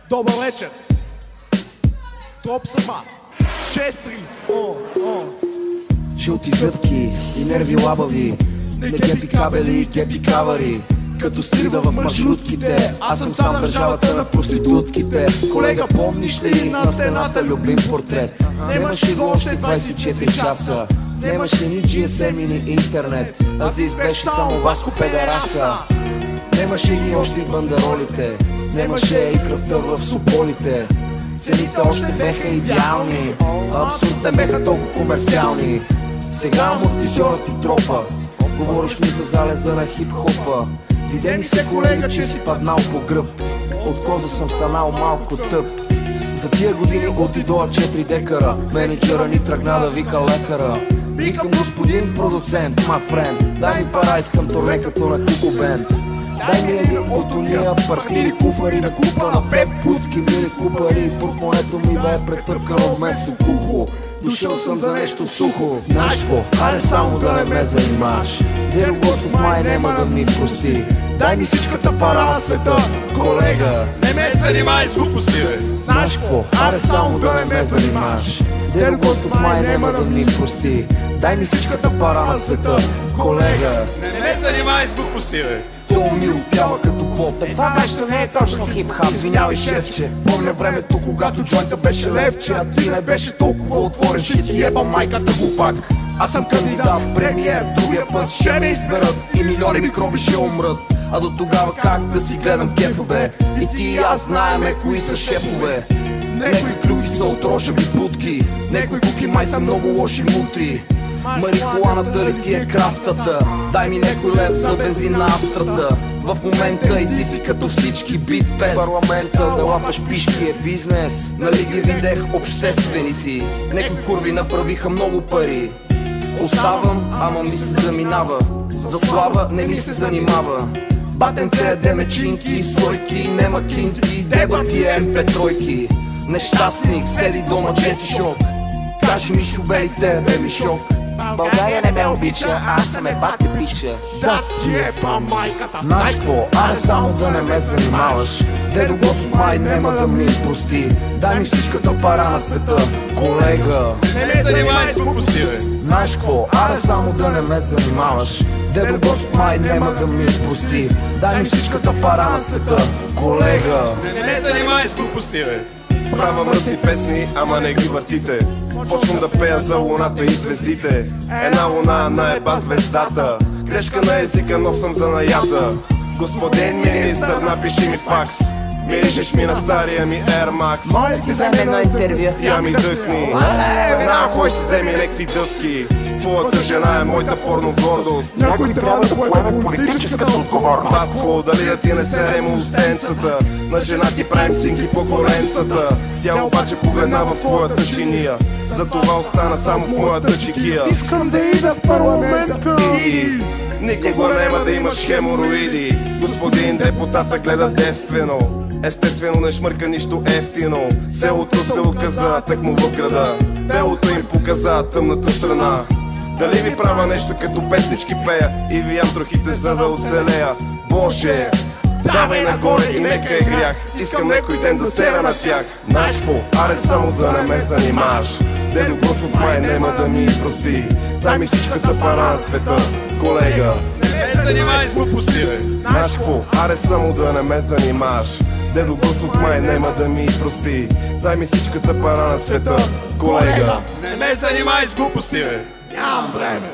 Добър вечер! Троп сама! Честри! Жълти зъбки и нерви лабави, не гепи кабели, гепи кавари. Като стрида в маршрутките, аз съм сам държавата на проститутките. Колега, помниш ли на стената любим портрет? Нямаше го още 24 часа, нямаше ни GSM и ни интернет. Азис беше само Васко педераса. Нямаше ги още и бандеролите, нямаше и кръвта в сополите. Цените още беха идеални, абсурдите беха толкова комерциални. Сега амортизьорът ти тропа, говориш ми за залеза на хип-хопа. Виде ми се, колега, че си паднал по гръб, от коза съм станал малко тъп. За тия години отидоа 4 декара, менеджера ни тръгна да вика лекара. Викам господин продуцент, my friend, дай ми пара, искам турне като на Куко Бенд. Дай ми един от уния партнили куфари на купа на 5 путки мили купари. Портмонето ми да е претъркано вместо кухо. Дошъл съм за нещо сухо. Знаеш какво? Аре само да не ме занимаш. Дедо Господ май нема да ми прости. Дай ми всичката пара на света, колега. Не ме занимай с глупости, бе! Знаеш какво? Аре само да не ме занимаш. Дедо Господ май нема да ми прости. Дай ми всичката пара на света, колега. Не ме занимай с глупости, бе! То ми опява като поп. Това нещо не е точно хип-хап. Извинявай, шефче, помня времето, когато джойнта беше левче, а ти не беше толкова отворен. Ще ти еба майката глупак. Аз съм кандидат, премиер, другия път ще ме изберат и милиони микроби ще умрат. А до тогава как да си гледам кефове? И ти и аз знаеме кои са шефове. Некои клюки са от рошави будки, некои куки май са много лоши мутри. Марихуаната ли ти е крастата? Дай ми некой лев за бензин на астрата. В момента и ти си като всички битпест. Парламента да лапаш пишки е бизнес. Нали ги видех общественици, некои курви направиха много пари. Оставам, ама ми се заминава, за слава не ми се занимава. Батенце, демечинки, слойки, нема кинти, дебати МП3. Нещастник, седи дома, чети шок. Кажи ми шуберите, бе ми шок. България не ме обича, аз съм ебате пича. Да ти еба майката! Знаеш какво? Аре само да не ме занимаваш. Дедо Господ май нема да ми прости. Дай ми всичката пара на света, колега. Не ме занимай с глупости, бе! Знаеш какво? Аре само да не ме занимаваш. Дедо Господ май нема да ми прости. Дай ми всичката пара на света, колега. Не ме занимай с глупости, бе! Правя мръсни песни, ама не ги въртите. Почвам да пея за луната и звездите. Една луна наеба звездата. Грешка на езика, нов съм за наята. Господин министър, напиши ми факс. Миришеш ми на стария ми Air Max. Моля ти вземе едно интервю. Я ми дъхни. Една кой си вземи некви дъвки. Твоята жена е моята порно гордост. Някой трябва да поеме политическата отговорност. Батко, дали да ти не серем устенцата. На жена ти правим синки по коленцата. Тя обаче погледна в твоята чиния. Затова остана само в моята чекия. Искам да ида в парламента. И никога няма да имаш хемороиди. Господин депутата гледа девствено. Естествено не шмърка нищо ефтино. Селото се оказа тъкмо в града. Белото им показа тъмната страна. Дали ви правя нещо като песнички пея и виям трохите за да оцелея? Боже, давай нагоре и нека е грях. Искам некой ден да сера на тях. Знаеш какво? Аре само да не ме занимаш. Дедо Господ май нема да ми прости. Дай ми всичката пара на света, колега. Не ме занимай с глупости, бе! Знаеш какво? Аре само да не ме занимаш. Дедо Господ май нема да ми прости. Дай ми всичката пара на света, колега. Не ме занимай с глупости, бе! Нямам време!